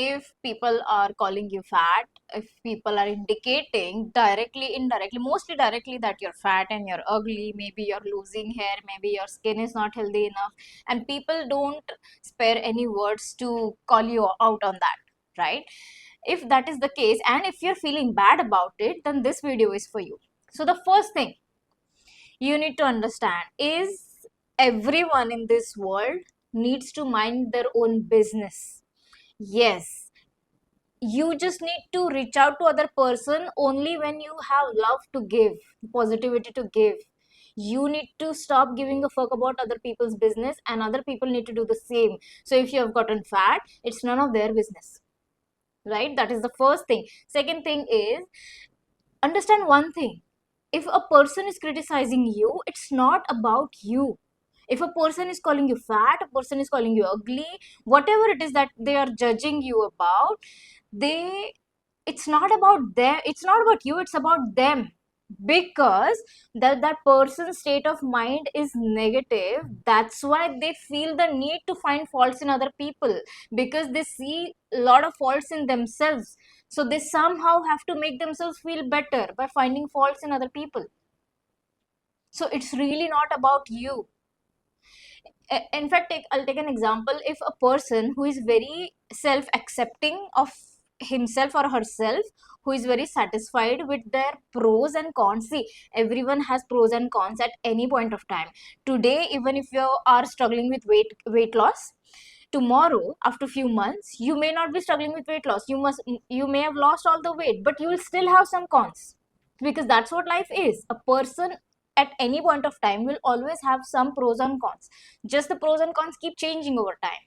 if people are calling you fat, if people are indicating directly, indirectly, mostly directly that you're fat and you're ugly, maybe you're losing hair, maybe your skin is not healthy enough, and people don't spare any words to call you out on that, right? If that is the case, and if you're feeling bad about it, then this video is for you. So the first thing you need to understand is everyone in this world needs to mind their own business. Yes, you just need to reach out to other person only when you have love to give, positivity to give. You need to stop giving a fuck about other people's business, and other people need to do the same. So if you have gotten fat, it's none of their business, right? That is the first thing. Second thing is, understand one thing: if a person is criticizing you, it's not about you. If a person is calling you fat, a person is calling you ugly, whatever it is that they are judging you about, they it's not about them, it's not about you, it's about them. Because that person's state of mind is negative, that's why they feel the need to find faults in other people, because they see a lot of faults in themselves. So they somehow have to make themselves feel better by finding faults in other people. So it's really not about you. In fact, I'll take an example. If a person who is very self accepting of himself or herself, who is very satisfied with their pros and cons, see, everyone has pros and cons at any point of time. Today, even if you are struggling with weight loss, tomorrow after few months you may not be struggling with weight loss, you may have lost all the weight, but you will still have some cons, because that's what life is. A person at any point of time will always have some pros and cons. Just the pros and cons keep changing over time,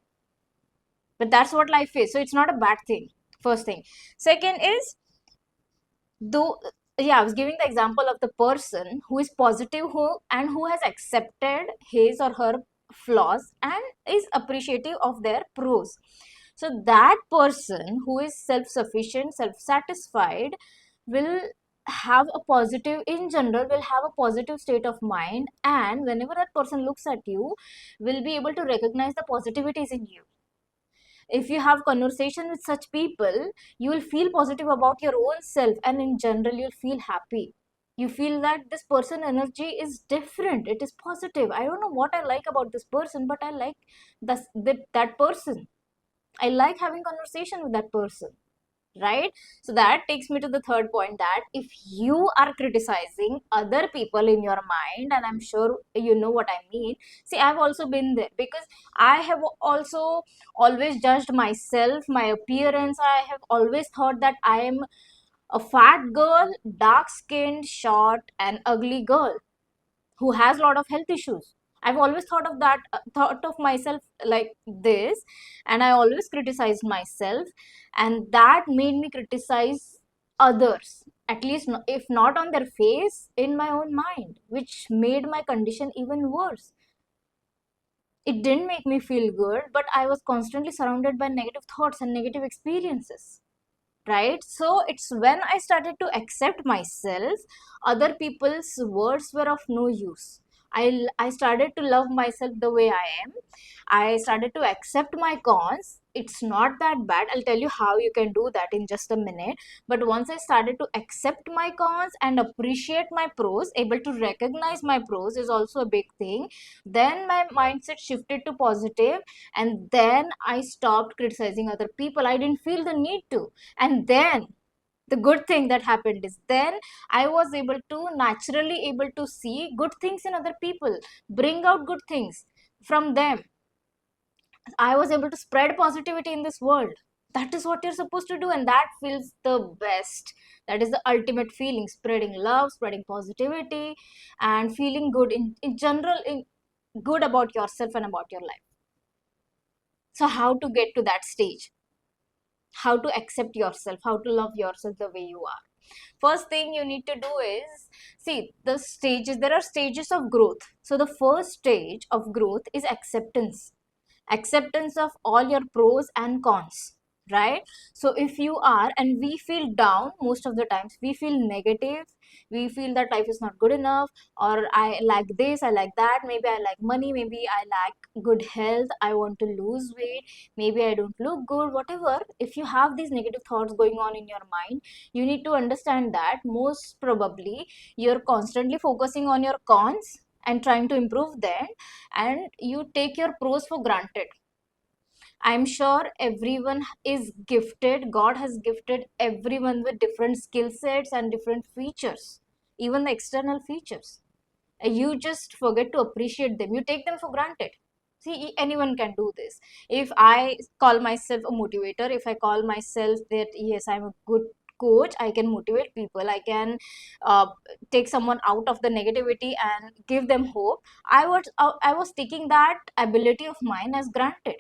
but that's what life is. So it's not a bad thing. First thing. Second is, though, yeah, I was giving the example of the person who is positive, who has accepted his or her flaws and is appreciative of their pros. So that person who is self-sufficient, self-satisfied, will have a positive, in general, will have a positive state of mind, and whenever that person looks at you, will be able to recognize the positivities in you. If you have conversation with such people, you will feel positive about your own self, and in general you'll feel happy. You feel that this person energy is different, it is positive. I don't know what I like about this person, but I like that person. I like having conversation with that person, right? So that takes me to the third point, that if you are criticizing other people in your mind, and I'm sure you know what I mean. See, I've also been there, because I have also always judged myself, my appearance. I have always thought that I am a fat girl, dark skinned, short and ugly girl who has a lot of health issues. I've always thought of that, thought of myself like this, and I always criticized myself, and that made me criticize others, at least if not on their face, in my own mind, which made my condition even worse. It didn't make me feel good, but I was constantly surrounded by negative thoughts and negative experiences, right? So it's when I started to accept myself, other people's words were of no use. I started to love myself the way I am. I started to accept my cons. It's not that bad. I'll tell you how you can do that in just a minute. But once I started to accept my cons and appreciate my pros, able to recognize my pros is also a big thing, then my mindset shifted to positive, and then I stopped criticizing other people. I didn't feel the need to. And then the good thing that happened is, then I was able to naturally able to see good things in other people, bring out good things from them. I was able to spread positivity in this world. That is what you're supposed to do, and that feels the best. That is the ultimate feeling: spreading love, spreading positivity, and feeling good in general, good about yourself and about your life. So how to get to that stage? How to accept yourself, how to love yourself the way you are? First thing you need to do is, see, there are stages of growth. So the first stage of growth is acceptance. Acceptance of all your pros and cons. right? So if you are, and we feel down most of the times, we feel negative, we feel that life is not good enough, or I like this, I like that, maybe I like money, maybe I lack good health, I want to lose weight, maybe I don't look good, whatever. If you have these negative thoughts going on in your mind, you need to understand that most probably you're constantly focusing on your cons and trying to improve them, and you take your pros for granted. I'm sure everyone is gifted. God has gifted everyone with different skill sets and different features, even the external features. You just forget to appreciate them. You take them for granted. See, anyone can do this. If I call myself a motivator, if I call myself that, yes, I'm a good coach, I can motivate people, I can uh, take someone out of the negativity and give them hope. I was taking that ability of mine as granted,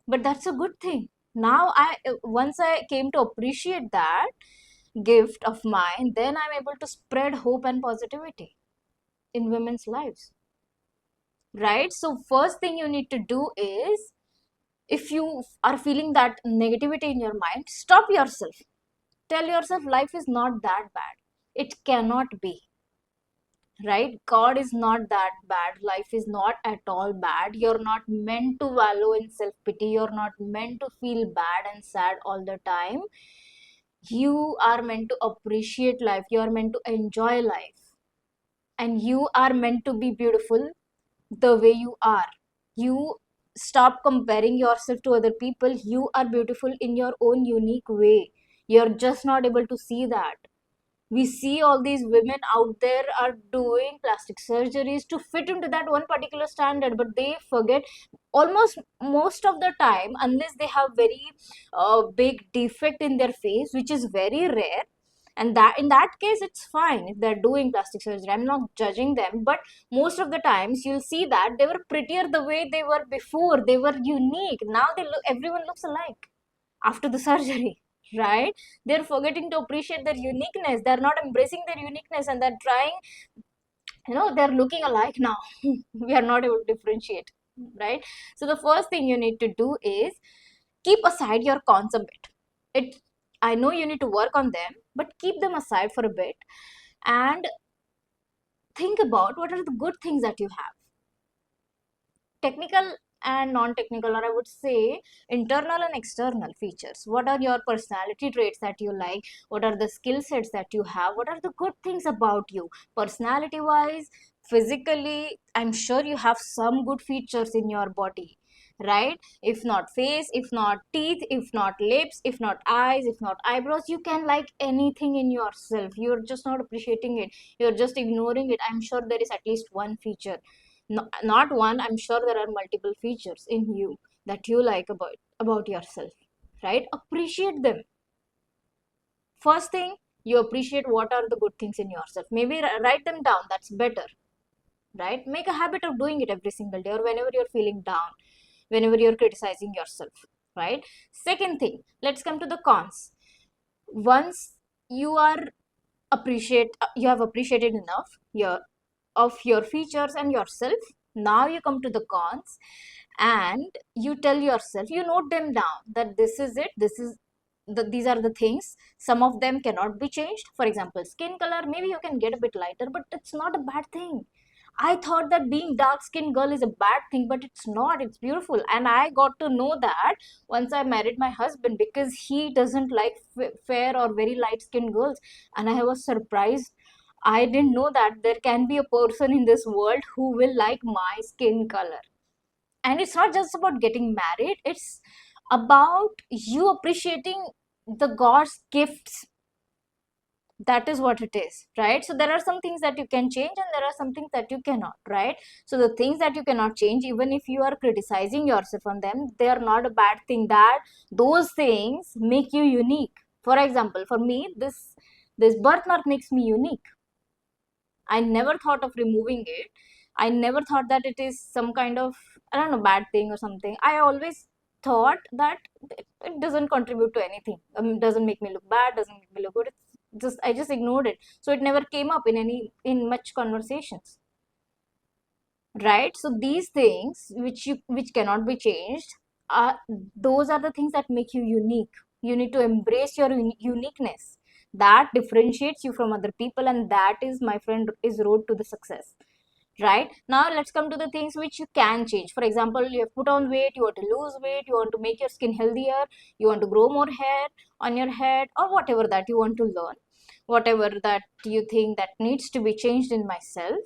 but that's a good thing. Now I once I came to appreciate that gift of mine, then I'm able to spread hope and positivity in women's lives, right? So first thing you need to do is, if you are feeling that negativity in your mind, stop yourself. Tell yourself life is not that bad. It cannot be, right? God is not that bad, life is not at all bad. You're not meant to wallow in self pity, you're not meant to feel bad and sad all the time. You are meant to appreciate life, you are meant to enjoy life, and you are meant to be beautiful the way you are. You stop comparing yourself to other people. You are beautiful in your own unique way. You're just not able to see that. We see all these women out there are doing plastic surgeries to fit into that one particular standard, but they forget almost most of the time, unless they have very big defect in their face, which is very rare, and that in that case it's fine if they're doing plastic surgery, I'm not judging them, but most of the times you'll see that they were prettier the way they were before, they were unique. Now they look, everyone looks alike after the surgery, right? They're forgetting to appreciate their uniqueness, they're not embracing their uniqueness, and they're trying, they're looking alike now. We are not able to differentiate, right? So the first thing you need to do is keep aside your cons a bit. it I know you need to work on them, but keep them aside for a bit and think about what are the good things that you have, technical and non-technical, or I would say internal and external features. What are your personality traits that you like? What are the skill sets that you have? What are the good things about you, personality wise, physically? I'm sure you have some good features in your body, right? If not face, if not teeth, if not lips, if not eyes, if not eyebrows, you can like anything in yourself. You're just not appreciating it, you're just ignoring it. I'm sure there is at least one feature, no, not one, I'm sure there are multiple features in you that you like about yourself, right? Appreciate them. First thing, you appreciate what are the good things in yourself. Maybe write them down, that's better, right? Make a habit of doing it every single day, or whenever you're feeling down, whenever you're criticizing yourself, right? Second thing, let's come to the cons. Once you are you have appreciated enough of your features and yourself, now you come to the cons, and you tell yourself, you note them down, that this is it, these are the things. Some of them cannot be changed. For example, skin color, maybe you can get a bit lighter, but it's not a bad thing. I thought that being dark skinned girl is a bad thing, but it's not, it's beautiful. And I got to know that once I married my husband, because he doesn't like fair or very light skinned girls. And I was surprised, I didn't know that there can be a person in this world who will like my skin color. And it's not just about getting married, it's about you appreciating the God's gifts. That is what it is, right? So there are some things that you can change and there are some things that you cannot, right? So the things that you cannot change, even if you are criticizing yourself on them, they are not a bad thing. That those things make you unique. For example, for me, this birthmark makes me unique. I never thought of removing it. I never thought that it is some kind of, I don't know, bad thing or something. I always thought that it doesn't contribute to anything. Doesn't make me look bad, doesn't make me look good. It's just, I just ignored it. So it never came up in much conversations. Right? So these things which cannot be changed, uh, those are the things that make you unique. You need to embrace your uniqueness. That differentiates you from other people, and that is, my friend, is road to the success. Right now, let's come to the things which you can change. For example, you have put on weight, you want to lose weight, you want to make your skin healthier, you want to grow more hair on your head, or whatever that you want to learn, whatever that you think that needs to be changed in myself.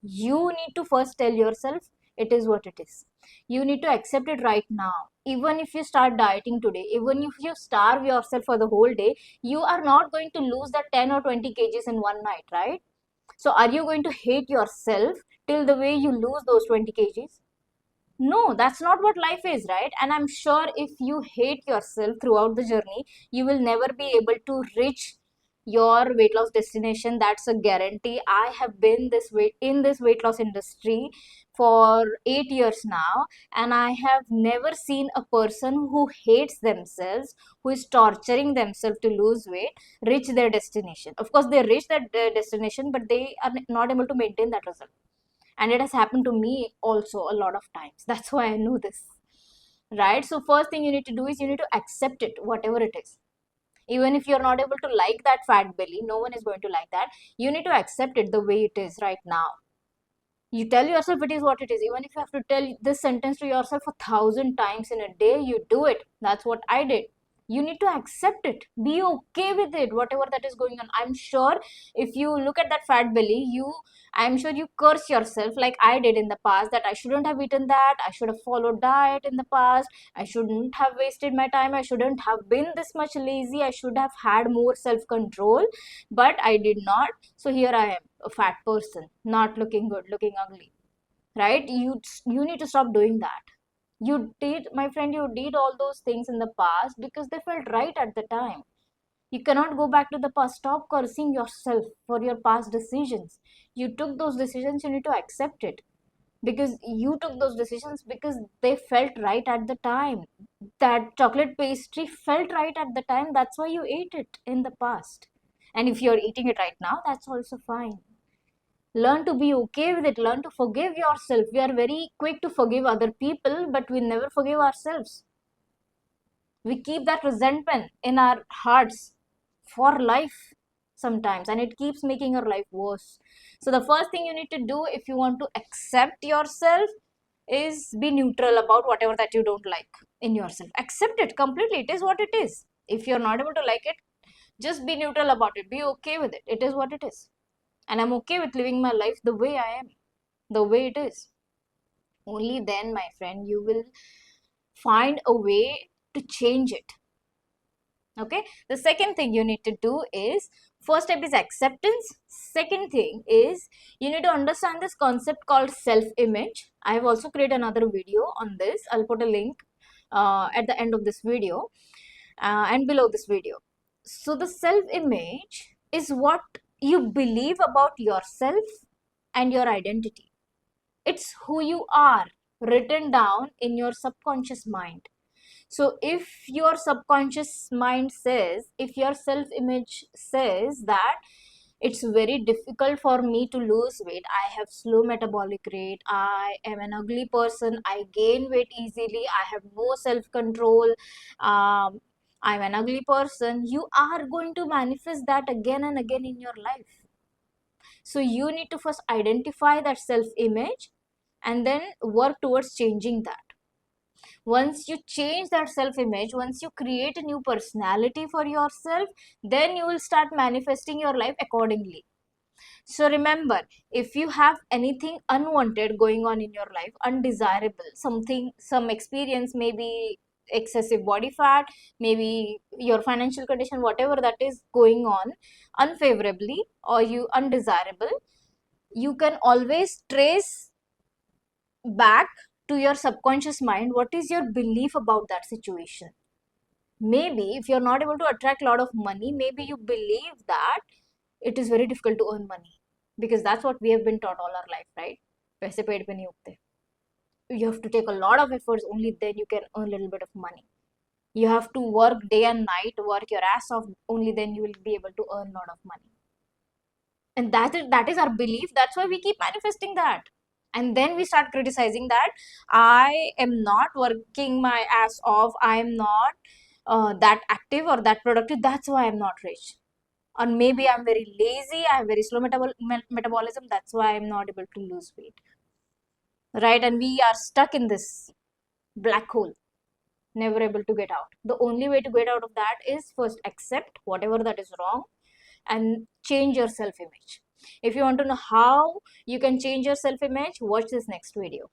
You need to first tell yourself it is what it is. You need to accept it right now. Even if you start dieting today, even if you starve yourself for the whole day, you are not going to lose that 10 or 20 kgs in one night, right? So are you going to hate yourself till the way you lose those 20 kgs? No, that's not what life is, right? And I'm sure if you hate yourself throughout the journey, you will never be able to reach your weight loss destination. That's a guarantee. I have been this weight in this weight loss industry for 8 years now, and I have never seen a person who hates themselves, who is torturing themselves to lose weight, reach their destination. Of course, they reach that destination, but they are not able to maintain that result. And it has happened to me also a lot of times. That's why I know this, right? So first thing you need to do is you need to accept it, whatever it is. Even if you're not able to like that fat belly, no one is going to like that. You need to accept it the way it is right now. You tell yourself it is what it is. Even if you have to tell this sentence to yourself 1,000 times in a day, you do it. That's what I did. You need to accept it, be okay with it, whatever that is going on. I'm sure if you look at that fat belly, I'm sure you curse yourself like I did in the past, that I shouldn't have eaten that, I should have followed diet in the past, I shouldn't have wasted my time, I shouldn't have been this much lazy, I should have had more self control, but I did not. So here I am, a fat person, not looking good, looking ugly, right? You need to stop doing that. You did, my friend, you did all those things in the past because they felt right at the time. You cannot go back to the past. Stop cursing yourself for your past decisions. You took those decisions, you need to accept it, because you took those decisions because they felt right at the time. That chocolate pastry felt right at the time, that's why you ate it in the past. And if you're eating it right now, that's also fine. Learn to be okay with it. Learn to forgive yourself. We are very quick to forgive other people, but we never forgive ourselves. We keep that resentment in our hearts for life sometimes, and it keeps making our life worse. So the first thing you need to do if you want to accept yourself is be neutral about whatever that you don't like in yourself. Accept it completely. It is what it is. If you're not able to like it, just be neutral about it. Be okay with it. It is what it is. And I'm okay with living my life the way I am, the way it is. Only then, my friend, you will find a way to change it. Okay, the second thing you need to do is, first step is acceptance. Second thing is you need to understand this concept called self-image. I have also created another video on this. I'll put a link at the end of this video and below this video. So the self-image is what you believe about yourself and your identity. It's who you are written down in your subconscious mind. So if your subconscious mind says, if your self image says that it's very difficult for me to lose weight, I have slow metabolic rate, I am an ugly person, I gain weight easily, I have no self control, I'm an ugly person, you are going to manifest that again and again in your life. So you need to first identify that self image and then work towards changing that. Once you change that self image, once you create a new personality for yourself, then you will start manifesting your life accordingly. So remember, if you have anything unwanted going on in your life, undesirable, something, some experience, maybe excessive body fat, maybe your financial condition, whatever that is going on unfavorably or you undesirable, you can always trace back to your subconscious mind what is your belief about that situation. Maybe if you're not able to attract a lot of money, maybe you believe that it is very difficult to earn money, because that's what we have been taught all our life, right? पैसे पेड़ पे नहीं उगते. You have to take a lot of efforts, only then you can earn a little bit of money. You have to work day and night, work your ass off, only then you will be able to earn a lot of money. And that is our belief. That's why we keep manifesting that. And then we start criticizing that I am not working my ass off, I am not that active or that productive, that's why I'm not rich. Or maybe I'm very lazy, I have very slow metabolism, that's why I'm not able to lose weight. Right? And we are stuck in this black hole, never able to get out. The only way to get out of that is first accept whatever that is wrong and change your self image. If you want to know how you can change your self image, watch this next video.